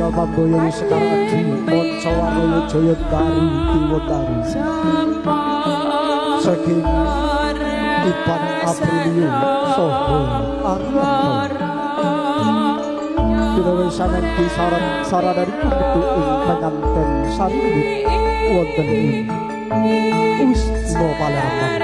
Tinggal pamboyo sekarang di Monco Warnoyo Jaya Daru Diwotaru saking Ipan Aprilio Soho Arianto Pinawisanan di saradari pumetu ing penganten sarimbit wonten ing Wisma Palembang.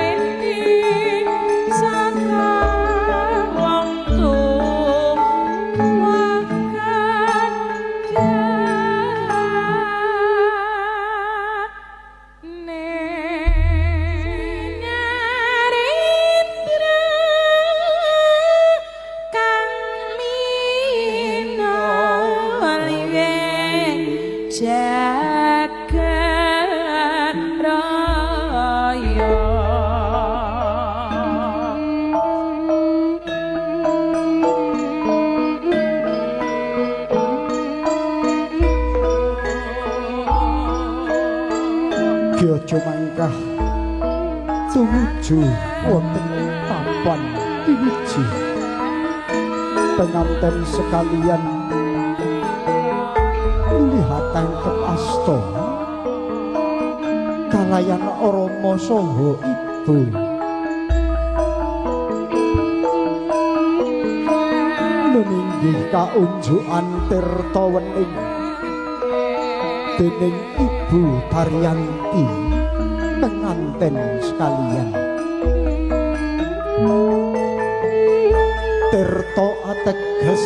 Gyojo mangkah tumuju wonten papan piniji penganten sekalian lihatan kepasto kalayan Rama saha Ibu meninggih kaunjukan tirta wening dening Ibu Taryanti penganten sekalian tirta ateges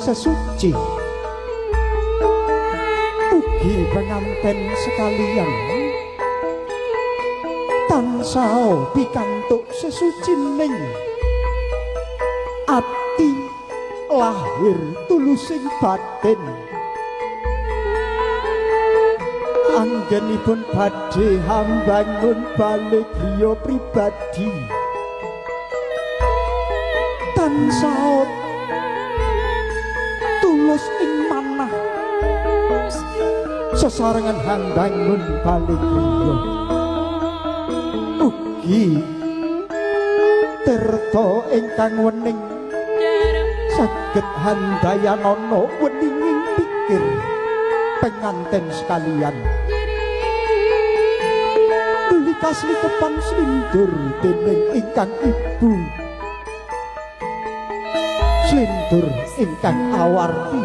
sesuci ugi penganten sekalian tansah pikantuk sesucining ati lahir tulusing batin anggenipun badhe hambangun balik griya pribadi tansah tulus ing manah sesarengan hambangun balik griya ugi tirta ingkang wening saged handayanana weninging pikir penganten sekalian tulikas likepan slindur dening ingkang Ibu slindur ingkang awarti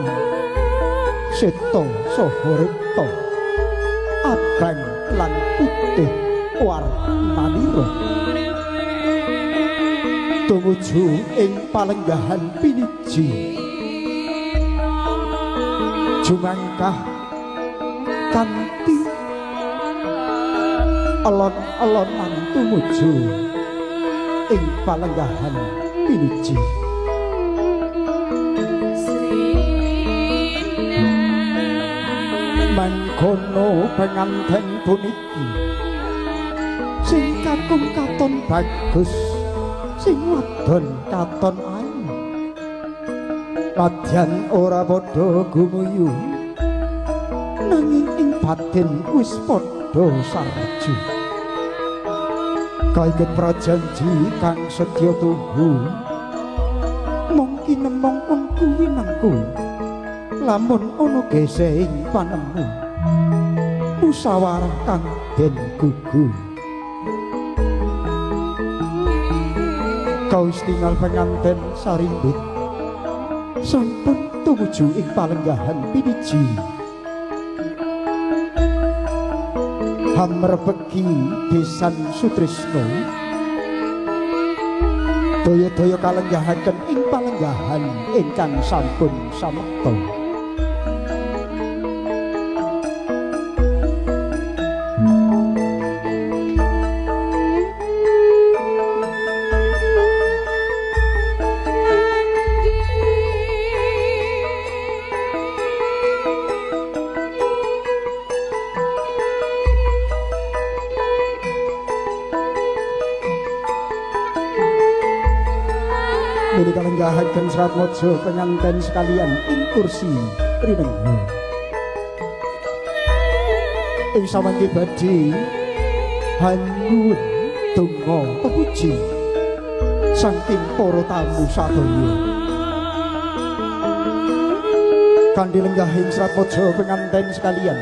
seta saha ripta abang lan putih warnanira tumuju ing palenggahan piniji jumangkah kanthi alon-alonan tumuju ing palenggahan piniji mangkono penganten puniki sing kakung katon bagus sing wadon katon ayu ladyan ora padha gumuyu nanging ing batin wis padha sarju kaiget prajanji kang sedya tuhu mungkin nemong kuwi nangku lamun ana gesing panemu musyawarah kang den gugu kawis tinggal penganten sarimbit sampun tumuju ing palenggahan piniji hamrebegi Besan Sutrisno daya-daya kalenggahaken ing palenggahan ingkang sampun samekta Dene kalenggahaken Serat Mojo penganten sekalian ing kursi rinenggo. Ing samangke badhe hanyun donga pepuji saking para tamu sadaya. kanthi lenggahing Serat Mojo penganten sekalian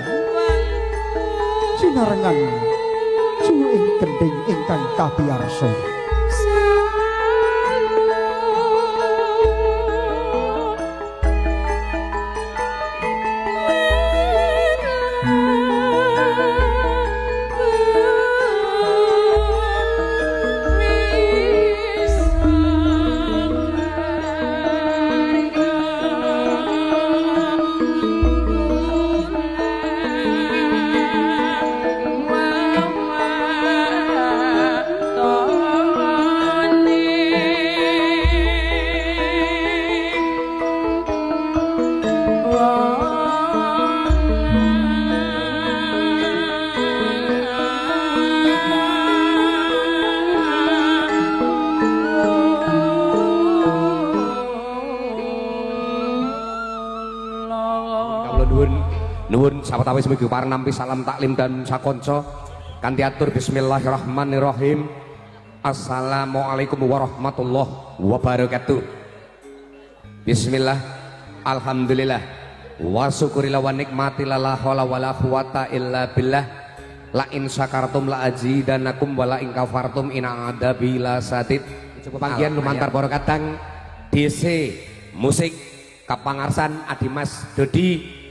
sinarengan suing gending ingkang kabiyarsa Sawetawis mugi pareng nampi salam taklim dan sakonco kanthi atur bismillahirrahmanirrahim. Assalamualaikum warahmatullahi wabarakatuh. Bismillah, alhamdulillah, wa syukurillah wa nikmatillah la haula wala quwata illa billah. La in syakartum la azidanakum wa la in kafartum inna adabi la sadid. Cukup panggian lumantar para kadang DC musik kapangarsan Adimas Dodi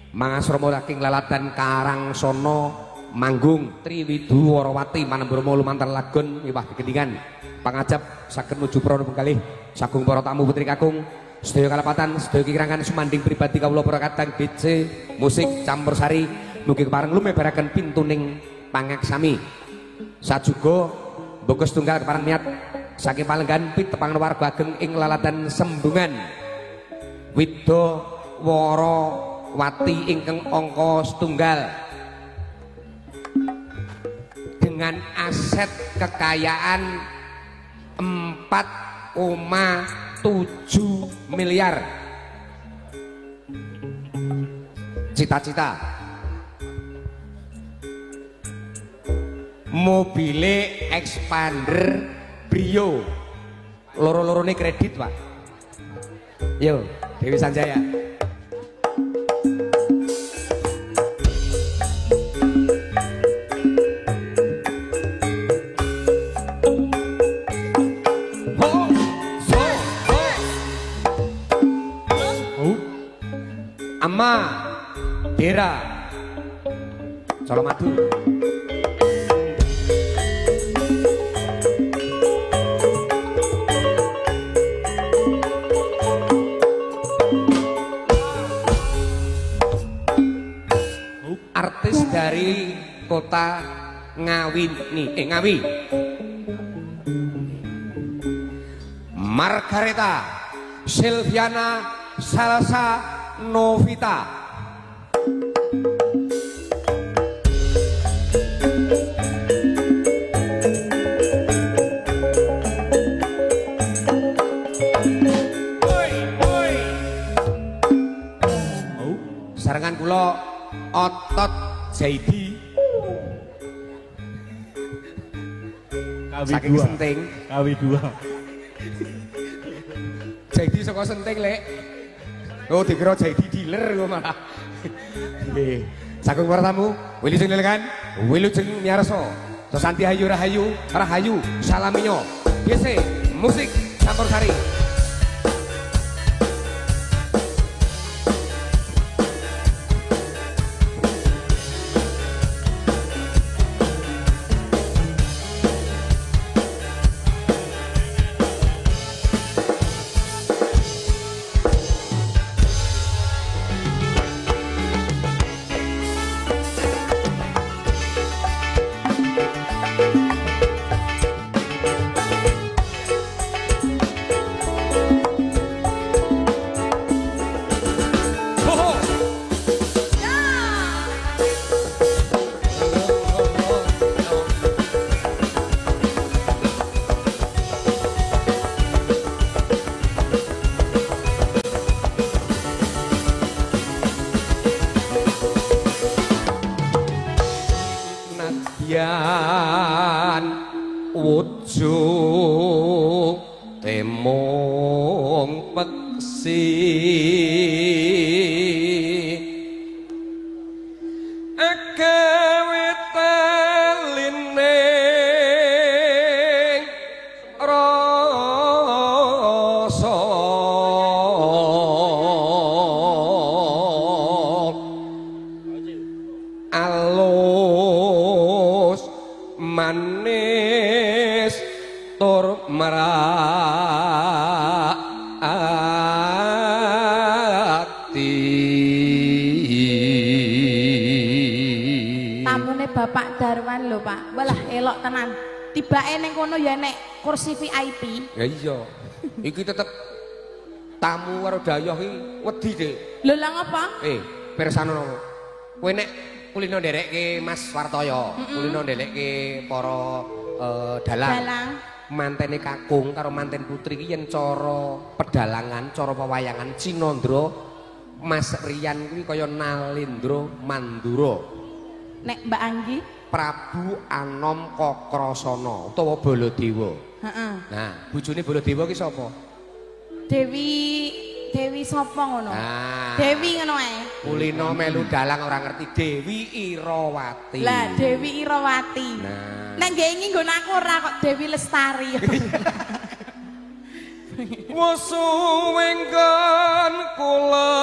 Mangasrama saking lalatan Karangsono manggung Triwidu Warawati Manembromo lumantar lagun miwah gegedingan pangajap saged nuju prana penggalih sagung para tamu putri kakung sedaya kalepatan sedaya kirangan sumanding pribadi kawula para kadang DC musik campursari mugi kepareng lumebaraken pintuning pangaksami sajuga mboko setunggal kepareng niat saking palenggan pitepangan warga ageng ing lalatan Sembungan Wido Woro Wati ingkang angka setunggal dengan aset kekayaan 4,7 miliar. Cita-cita mobile expander Brio loro-lorone kredit Pak. Yo Dewi Sanjaya. Ama Dera Colomadu artis dari kota Ngawi Ngawi Margareta Silviana Salsa Novita sarangan kula Otot Jaidi saking Senting Kawi 2 Jaidi saka Senting lek. Oh dikira jadi dealer kok malah. Nggih. Sagung para tamu, wilujeng lelekan, wilujeng miarsa. Sesanti hayu rahayu, rahayu salaminyo. DC musik campursari. Yen wujud temung peksi tur merakati. Tamune Bapak Darwan lho Pak, walah elok tenan. Tibake ning kono ya nek kursi VIP. Ya iya. Iki tetep tamu karo dayoh iki wedi, Dik. Lho lah ngapa? Pirsano. Kowe nek kulino nderekke Mas Wartoyo, kulino nderekke para dalang. Mantene kakung karo manten putri iki yen cara pedalangan, cara pewayangan Cinandra Mas Rian kuwi kaya Nalendra Mandura. Nek Mbak Anggi Prabu Anom Kokrasana utawa Baladewa. Heeh. Nah, bojone Baladewa ki sapa? Dewi sapa ngono? Nah, Dewi ngono ae. kulino melu dalang ora ngerti Dewi Irawati. Lah Dewi Irawati. Nah, Nek nggih ingin nggon aku ora kok Dewi Lestari. wasuwengken kula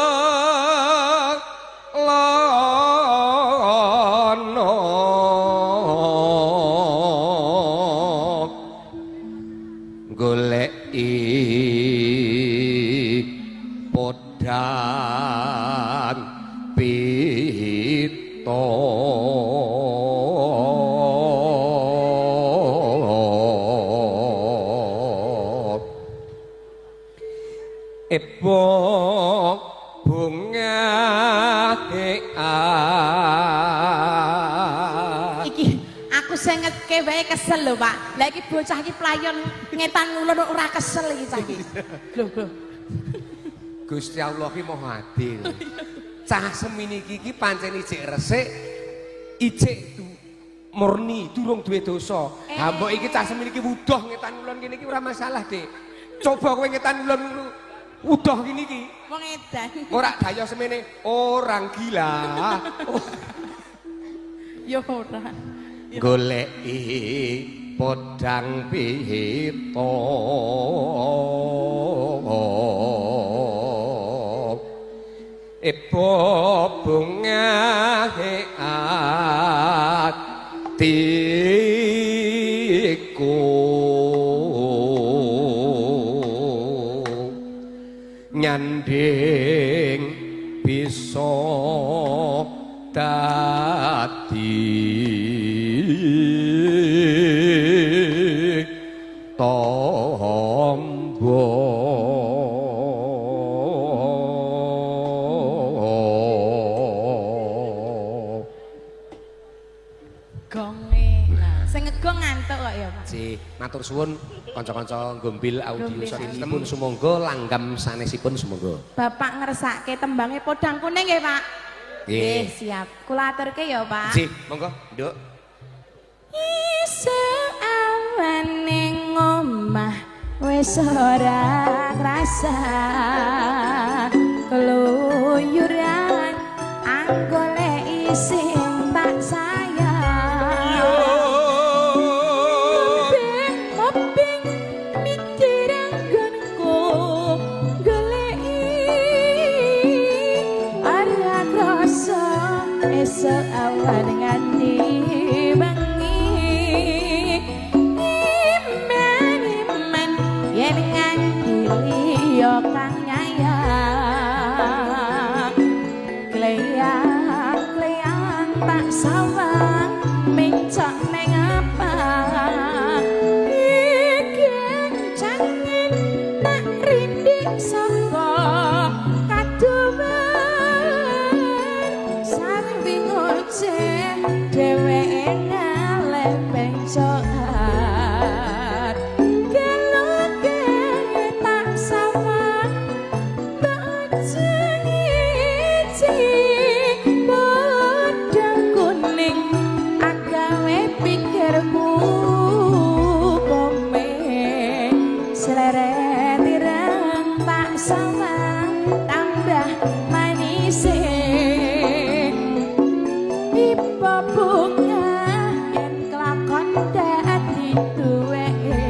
lana goleki podang pito epok bunga Iki aku sengeke wae kesel lho Pak. Lah iki bocah iki playon ngetan ngulon ora kesel iki cah iki. Lho. Gusti Allah ki Maha Adil. Cah semini iki pancen ijik resik, ijik murni, durung duwe dosa. Ha mbok iki cah semini iki wudoh ngetan ngulon kene iki ora masalah, Dik. Coba kowe ngetan ngulon wudoh kene iki. Wong edan. Ora daya semene orang gila. Yo ora. Goleki podang pito epo bunga atiku nyanding bisa dadi tombo Gonge. Nah, sing ngegong ngantuk kok ya, Pak. Si matur suwun kanca-kanca Gombil audio sistem sumangga langgam sanesipun sumangga. Bapak ngersake tembange podang kuning nggih, Pak? Nggih. Siap. Kula aturke ya, Pak. Si, monggo, Nduk. Iso awan ning omah wis ora krasa keluyuran anggoleki sing tak sayang Moping mikir anggonku goleki ora krasa esuk awan nganti bengi iman yen nganti liya kang nyayang kleyang tak sawang mencok neng apa iki jangan nak rindik sapa kaduman sambil ngoceh dheweke ngaleh pencokan keloke tak sama bajeng-iji podang kuning agawe pikirku komen seleret ireng tak sama tambah manise Ipo bunga yen kelakon dadi duweke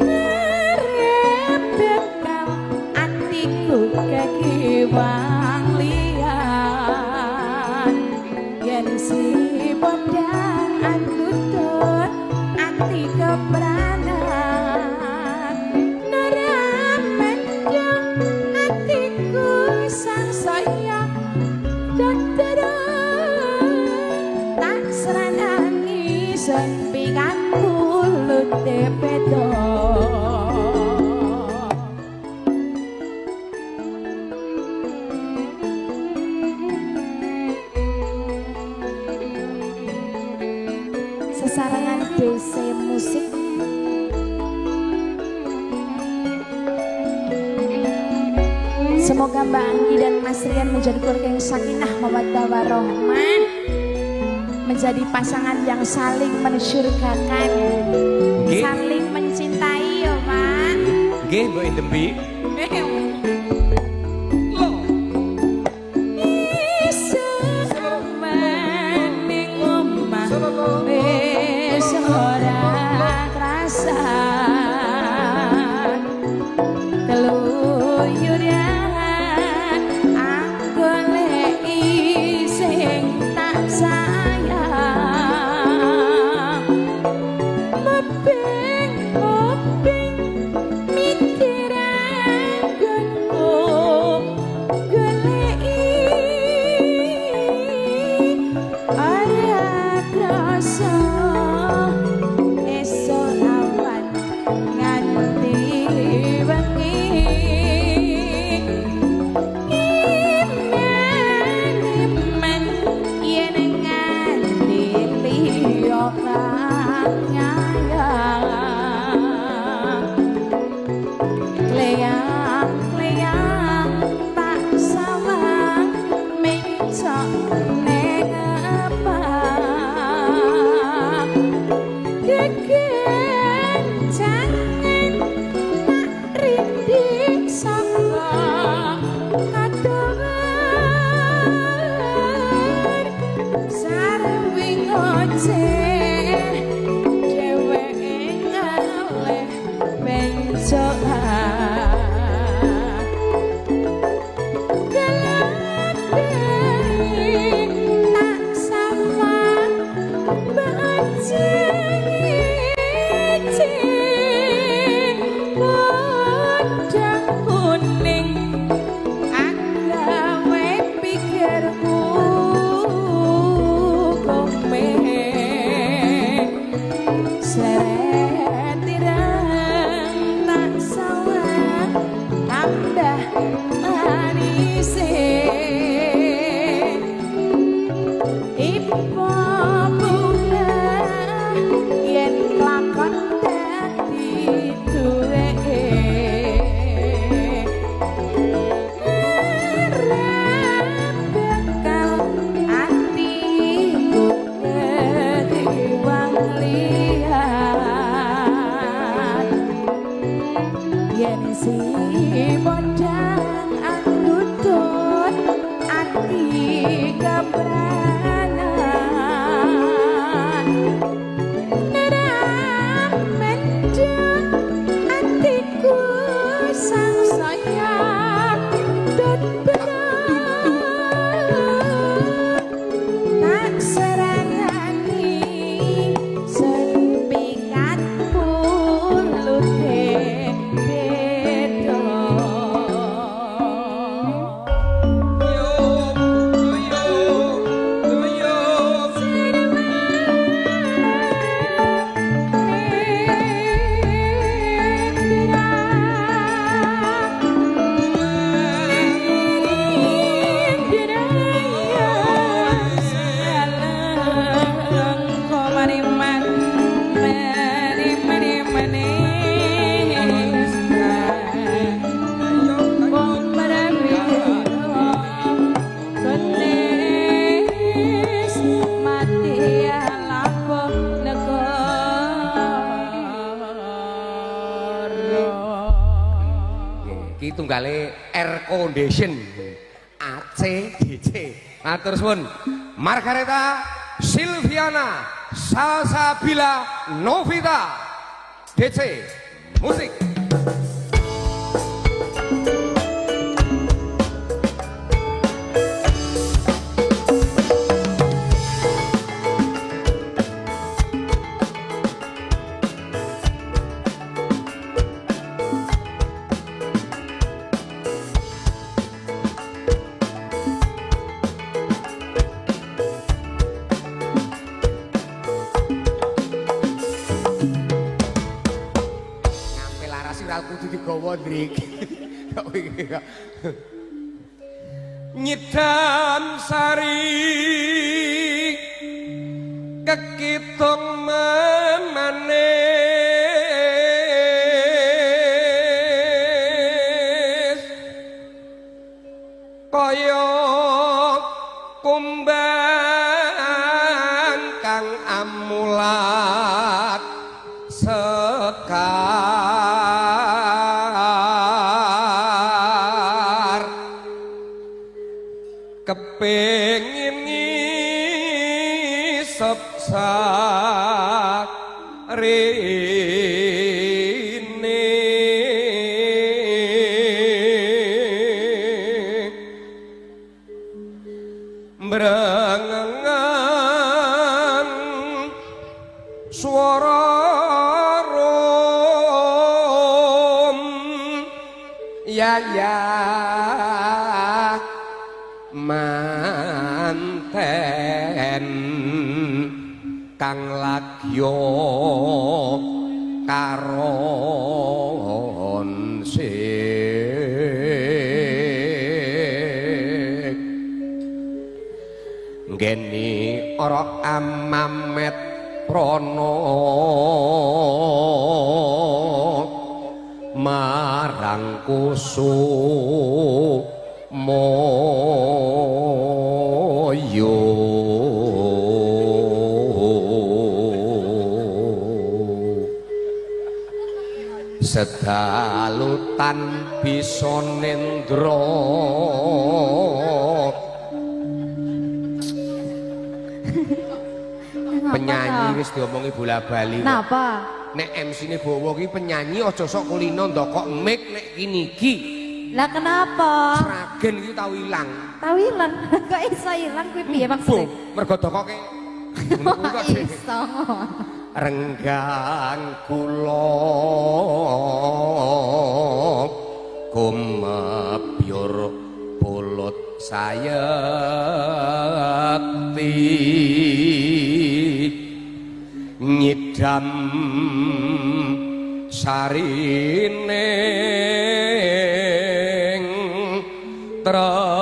ngerebekal atiku kekiwang liyan yen si podang antutut ati kebranan neramanjo atiku sang saya tak seranani sempikan kulut depedo sesarangan DC musik semoga Mbak Anggi dan Mas Rian menjadi keluarga yang sakinah mawaddah warahmah, menjadi pasangan yang saling mensyurgakan, saling mencintai ya Pak. Nggih Mbok Indembi. Tunggale Air Condition ACDC. Matur suwun. Margareta Silviana Salsabila Novita DC musik. viral kudu digawa ndrik. Nyidam sari kekitung memanis kaya kumbang kang amulat sekar kepengin ngisep sarene mbrengengan swara rom ya manten kang lagya karon sik ngeni ora amamet prana marang Kusumoyo sedalutan bisa nendra penyanyi wis diomongi bola-bali. Napa? Nek MC-ne bawa ki penyanyi aja sok kulino ndokok mic nek kini-iki. Lah kenapa? Sragen iki tau ilang. Tau ilang. Kok iso ilang kuwi piye maksudnya? Mergo dokoke. Kok iso? Renggang kula kumebyur pulut sayekti nyidam sarining tresno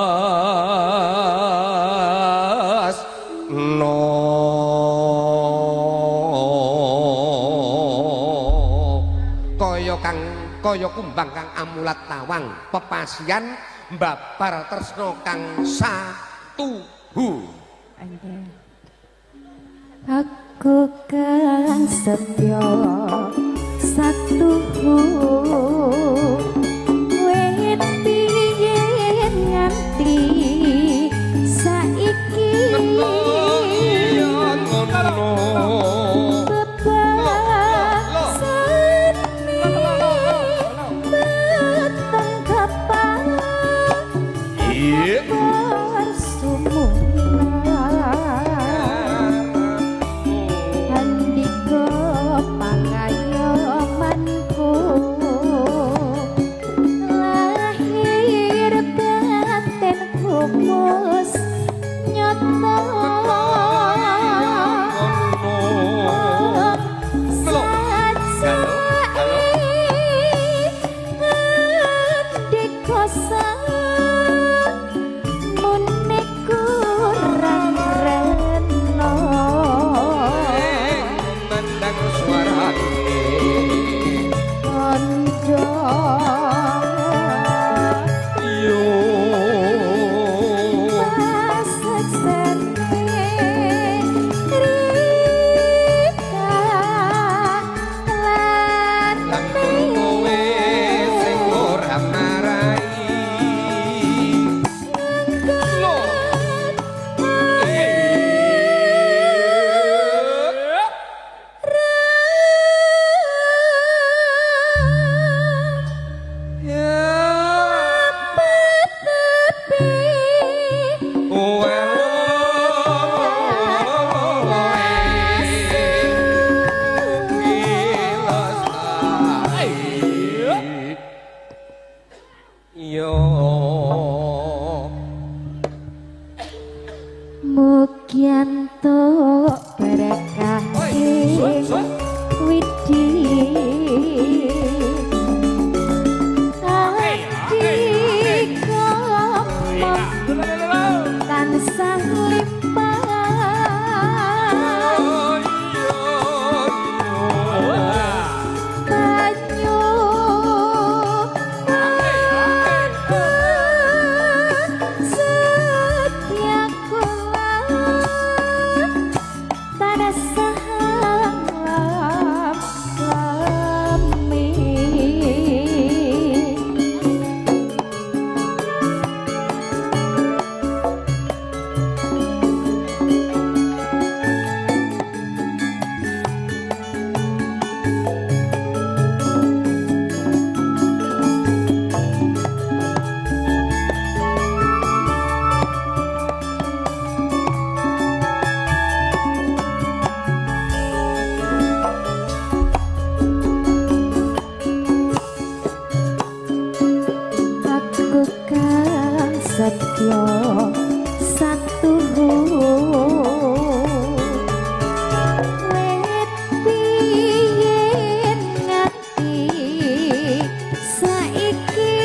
kaya kumbang kang amulat tawang pepasian mbabar tresno kang satuhu. Aku kan setya satuhu wit biyen nganti saiki Andika pangaya setyo satu wet piyen ngati saiki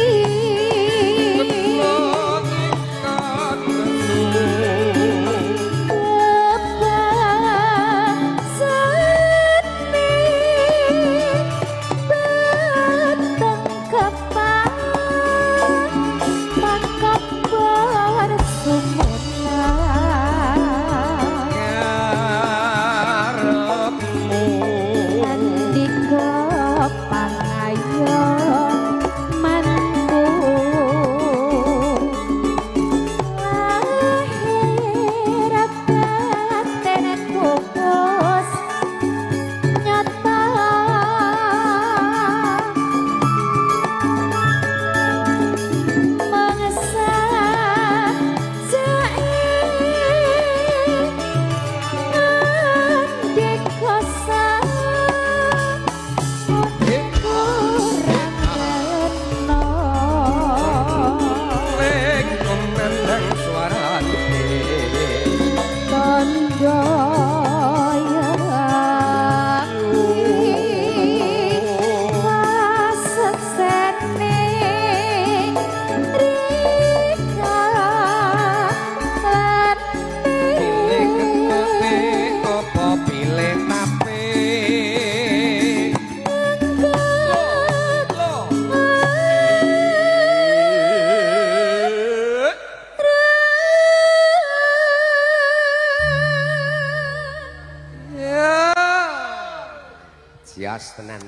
Jas tenan.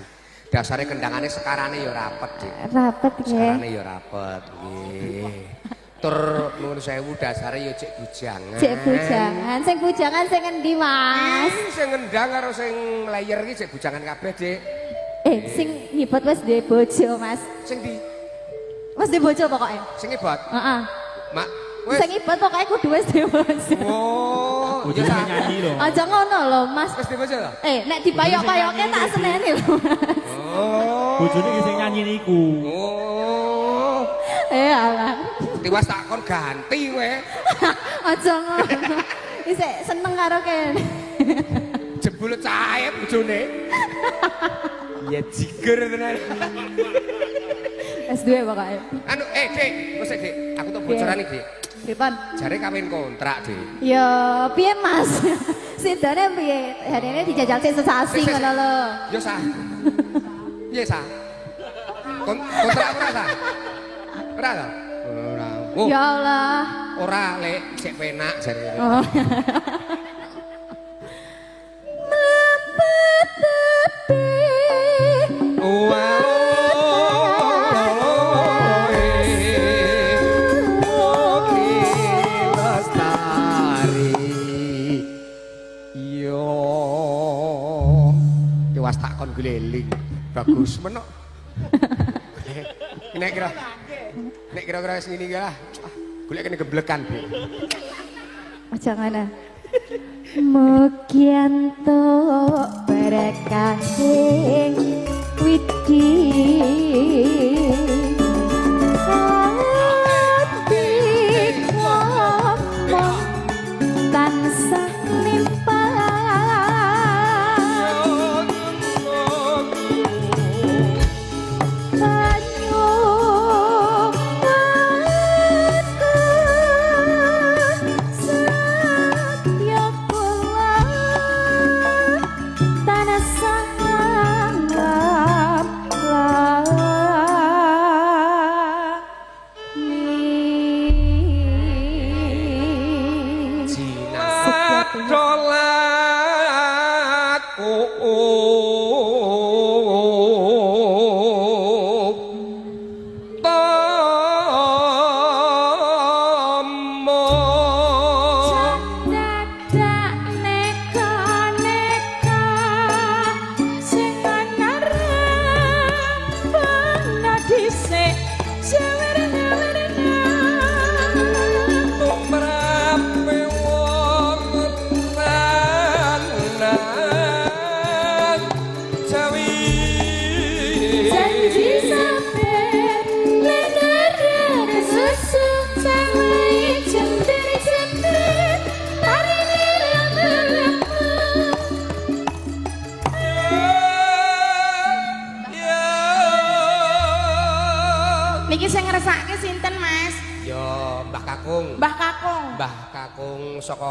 Dasare kendangane sekarane ya rapet, Dik. Rapet nggih. Sekarane ya rapet nggih. Tur nuwun sewu dasare ya cek bujangan. Cek bujangan, sing bujangan sing endi, Mas? Sing ngendang karo sing layer iki cek bujangan kabeh, Dik. Sing nyibot wis duwe bojo, Mas. Sing di Wis duwe bojo pokoke. sing ibot. Heeh. Mak, wis. Sing ibot pokoke kudu wis duwe bojo. Oh, Bojone ya nyanyi lho. Aja ngono lho, Mas. wis di bojo lho. Nek dipayok-payokke tak seneni lho, Mas. Oh. Bojone ki sing nyanyi niku. Oh. Alah. Tiwas tak kon ganti kowe. Aja ngono. Isik seneng karo kene. Jebul cahe bojone. Ya jiger tenan. Wis duwe pokoke. Anu, Dik, wis Dik, aku tak bocoran iki, Dik. Pripun? Jare kawin kontrak, Dik. Ya piye, Mas? Sidane piye? Harine dijajal sik sesasi ngono lho. Yo sah. Piye sah? Kontrak ora sah? Ora to? Ora. Oh, Ya Allah. ora lek sik penak jare. Oh. Mlepet tepi. Tiwas tak kon gleling. Bagus men kok. Nek kira-kira wis ngene iki lah. Golek kene geblekan, Bu. Aja ngono. Mugianto berkahing widi ati ngomong tansah limpah banyu satya kula tanah sang ngersake sinten, Mas? Ya Mbah Kakung. Mbah Kakung. Mbah Kakung saka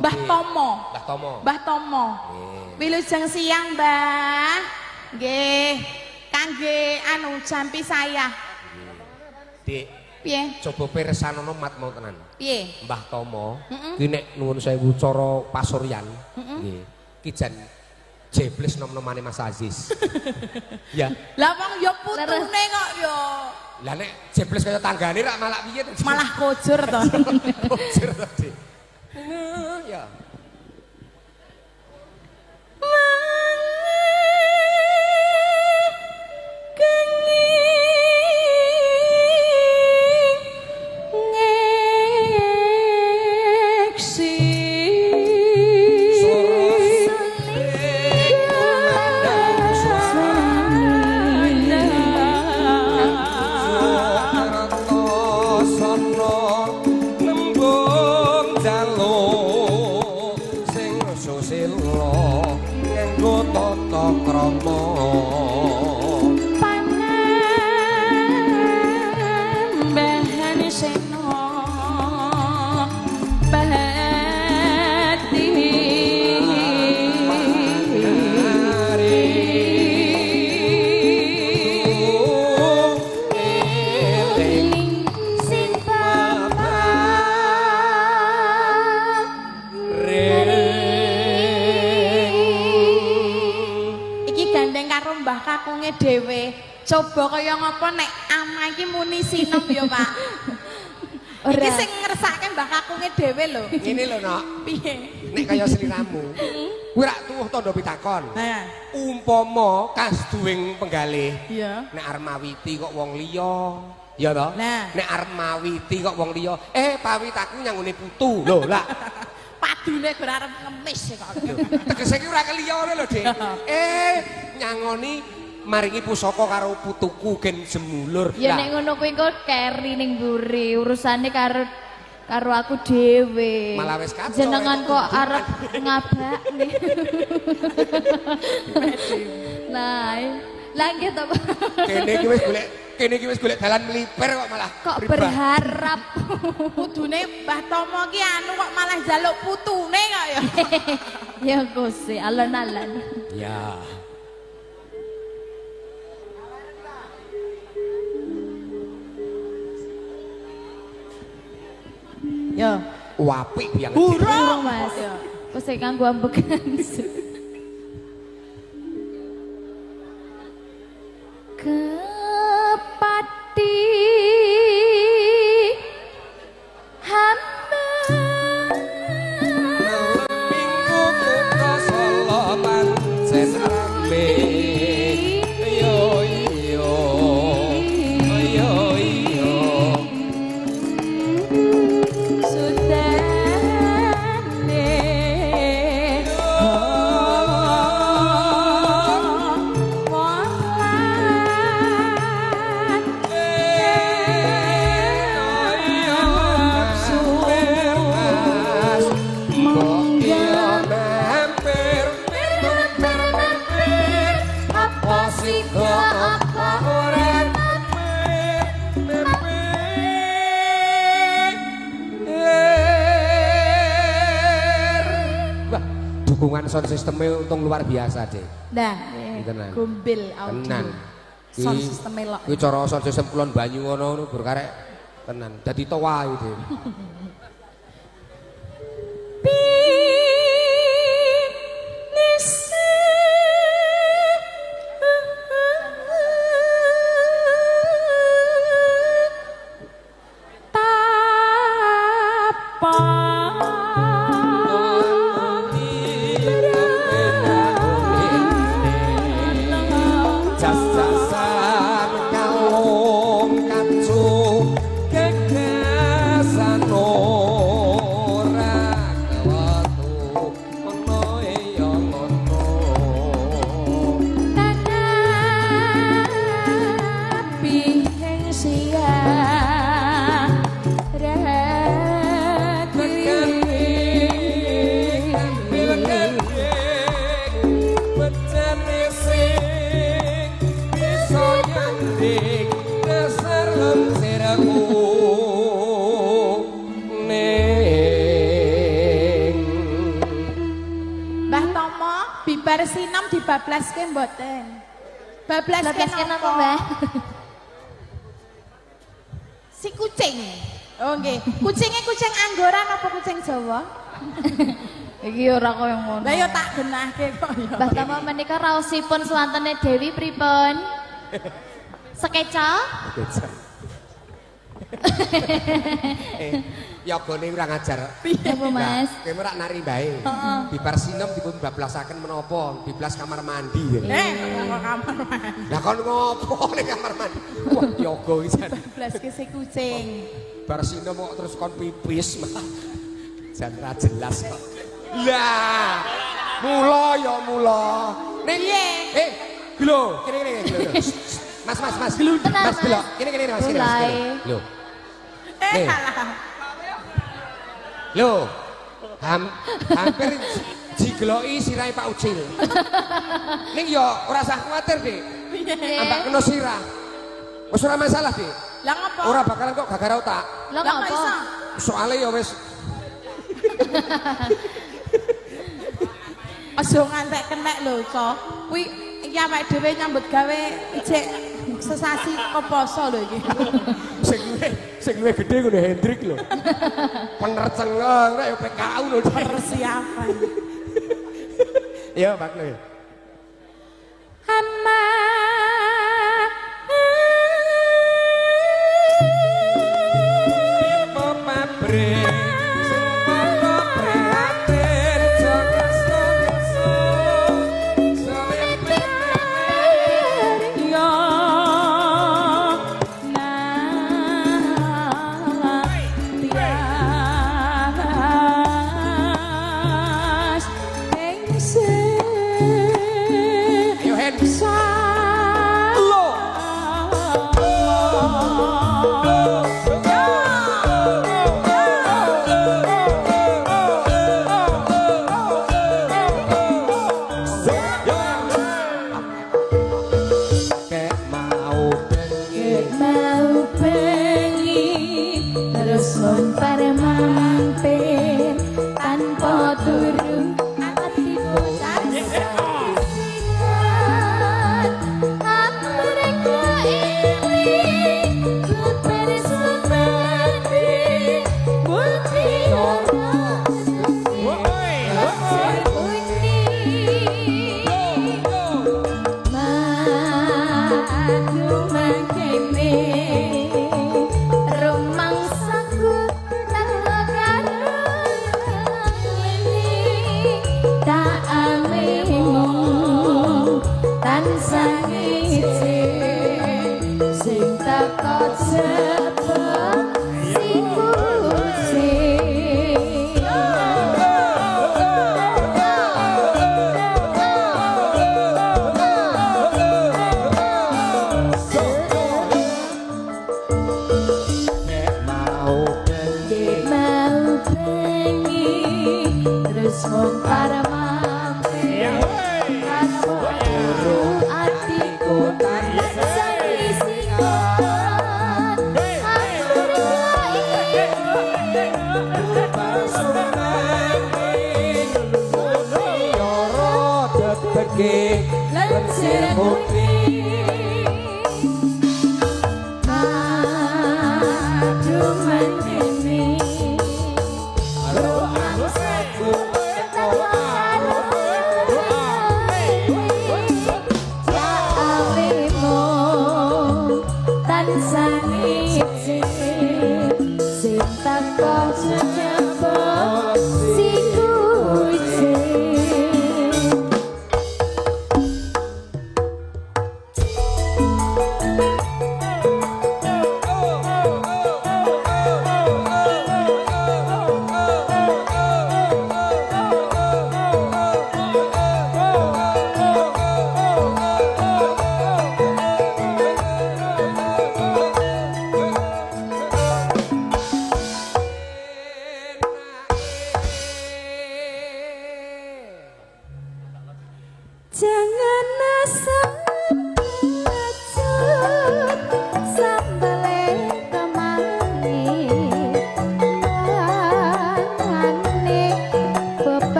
Mbah Tomo. Mbah Tomo. Mbah Tomo. Wilujeng siang, Mbah. Nggih. Kangge anu jampi saya. Dik, Piye? coba pirsanono mat mau tenan. Piye? Mbah Tomo, ki nek nuwun sewu cara pasuryan, nggih. Ki jan jebles nom-nomane Mas Aziz. Ya. Lah wong ya putune kok ya. Lah nek jebles kaya tanggane rak malah piye to? Malah kojur to. Kojur to, Dik. Ya. Dewe coba kaya ngapa nek ama iki muni sinom ya Pak. Iki sing ngersake Mbah Kakunge dhewe lho. Ngene lho Nok. Piye? Nek kaya sliramu. Kuwi rak tuwuh tandha pitakon. Nah. Umpama kas duwing penggalih. Iya. Nek arep mawiti kok wong liya. Ya to? Nah. Nek arep mawiti kok wong liya, pawit aku nyangone putu. Lho, lah. Padune gur arep ngemis kok. Tegese iki ora keliya ngono lho, Dik. Nyangoni maringi pusaka karo putuku gen semulur. Ya nek ngono kuwi kok keri ning mburi, urusane karo aku dhewe. Malah wis kacau. Jenengan kok arep ngabakne. Lah nggih to. Kene iki wis golek dalan meliper kok malah. Kok berharap kudune Mbah Tomo ki anu kok malah njaluk putune kok ya. Ya Gusti, alon-alon. Ya. Ya, apik biang. burung Mas. Wis kanggo ambekan. Kepati hamba minggu kuto solo pancen rame. Yo yo yo yo dukungan sound systemnya untung luar biasa deh. Nah, Tenan. gombil audio. Tenan. Sound system melok. Kuwi cara sound system kulon banyu ngono berkarek tenan. Dadi to wae deh. Jas-jasan kaum kancu gagasan sinom dibablaske mboten. Bablaske napa, Mbah? Si kucing. Oh nggih. Kucinge kucing anggoran apa kucing Jawa? Iki ora koyo ngono. Lah ya tak genahke kok ya. Mbah Tama menika raosipun swantene Dewi pripun? Sekeca? Yogane ora ngajar. Apa Mas? Kowe ora nari bae. Bibar sinem dipun bablasaken menapa? Biblas kamar mandi. Kok kamar mandi. Lah kon ngopo ning kamar mandi? Wah, yoga iki jan. Bablaske si kucing. Bar sinem kok terus kon pipis. Jan ra jelas kok. Lah, mula ya mula. Ning Glo, kene Glo. Mas. Mas Glo. Kene Mas. Lho. Lho. Hampir digloki sirahe Pak Ucil. Ning ya ora usah kuwatir, Dik. Ambak kena sirah. Wis ora masalah, Dik. Lah ngopo? Ora bakalan kok gagar otak. Lah ngopo? Soale ya wis Aja ngantek kenek lho, Cok. Kuwi iki awake dhewe nyambut gawe ijek sesasi keposo lho iki. sing luwih gedhe ngene Hendrik lho. Penercengeng nek ya PKU lho. Persiapan. Ya, Pak Lho. Amma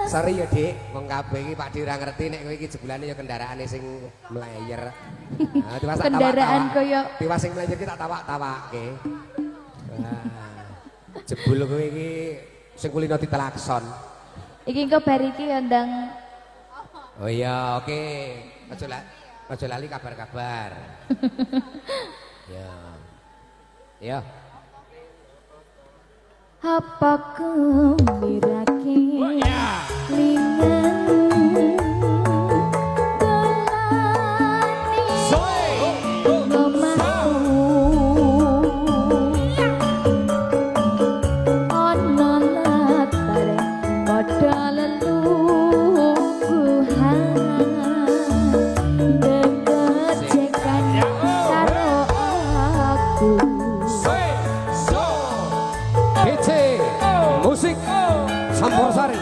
Sari ya Dik, wong kabeh iki Pak Dik ora ngerti nek kowe iki jebulane ya kendaraane sing mlayer. Nah, tiwas tak Kendaraan tawak-tawak. koyo Tiwas sing mlayer iki tak tawak-tawakke. Wah. Jebul kowe iki sing kulino ditelakson. iki engko bar iki ya ndang Oh iya, oke. Aja lali kabar-kabar. Ya. Ya. apa kemirake lingan Musik Sampor Sari.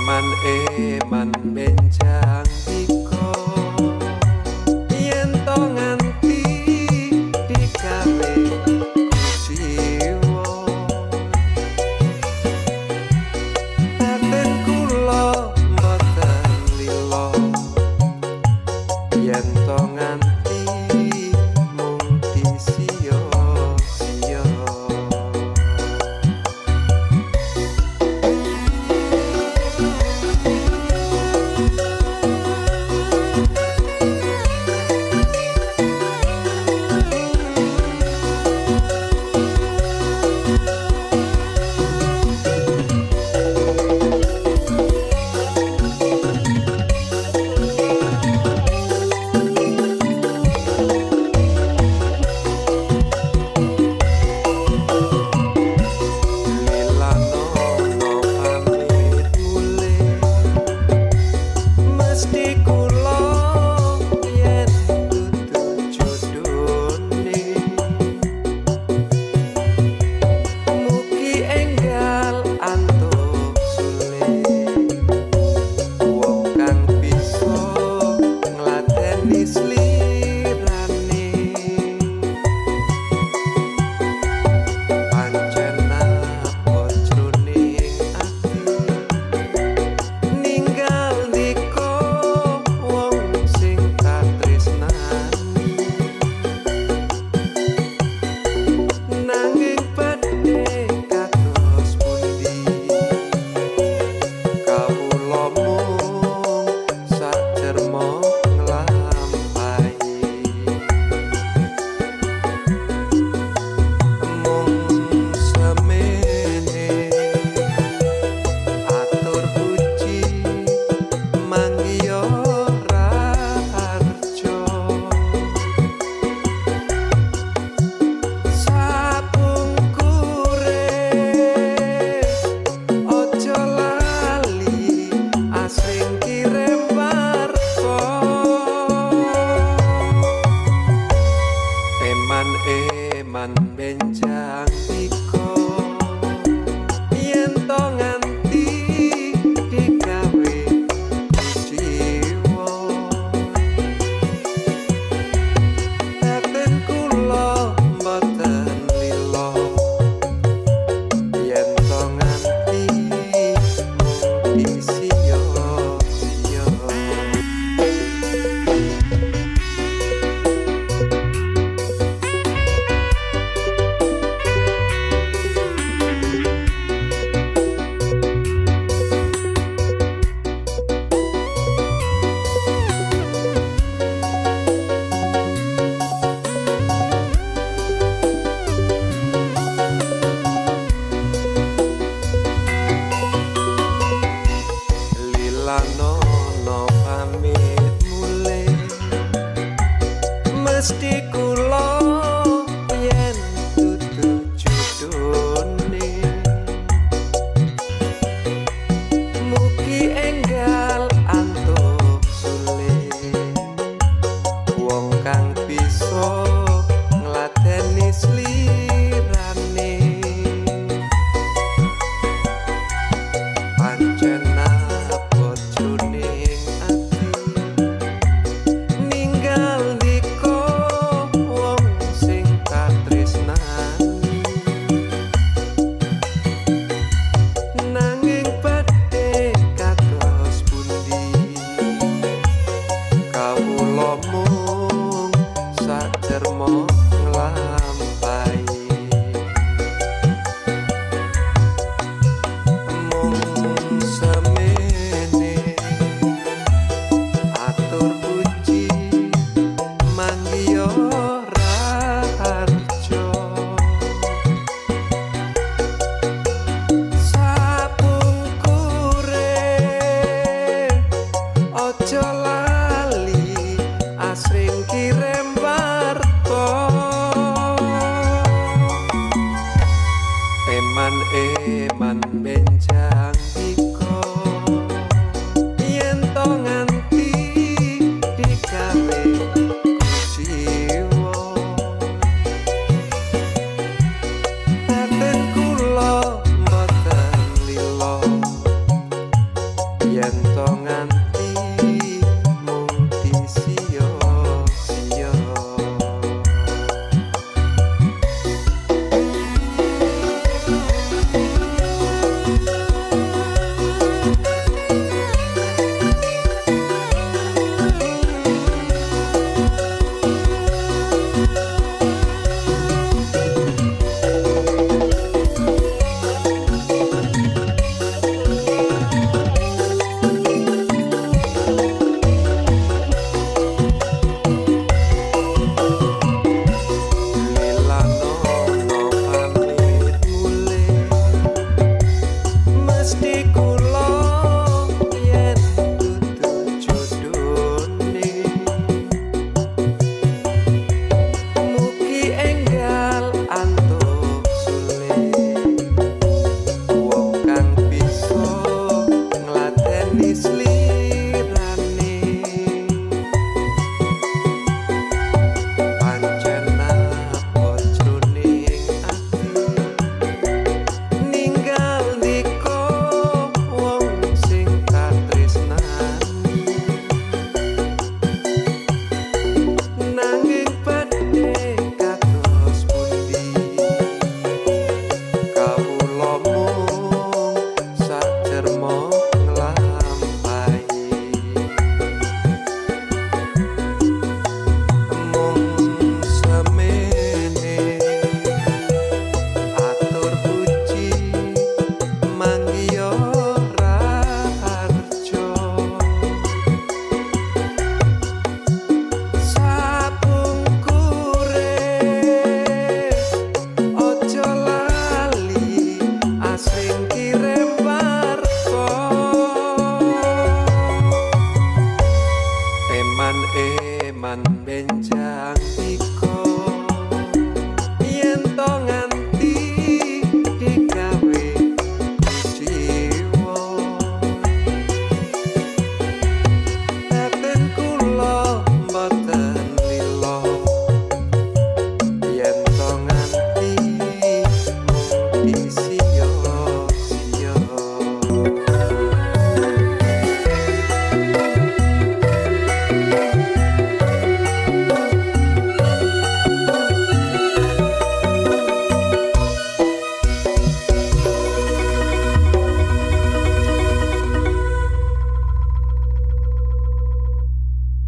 eman benjang iko yen to nganti digawe kusiwo batin kula mboten lilo yen to nganti mung disiyo-siyo. Eman benjang iko yen to nganti digawe kusiwo batin kula mboten lilo yen to nganti mung disiyo-siyo. Lilanono pamit mulih mesti kula yen dudu judone mugi enggal antuk sulit wong kang bisa ngladeni slirane pancen eman benjang iko yen to nganti digawe kusiwo batin kula mboten lilo yen to nganti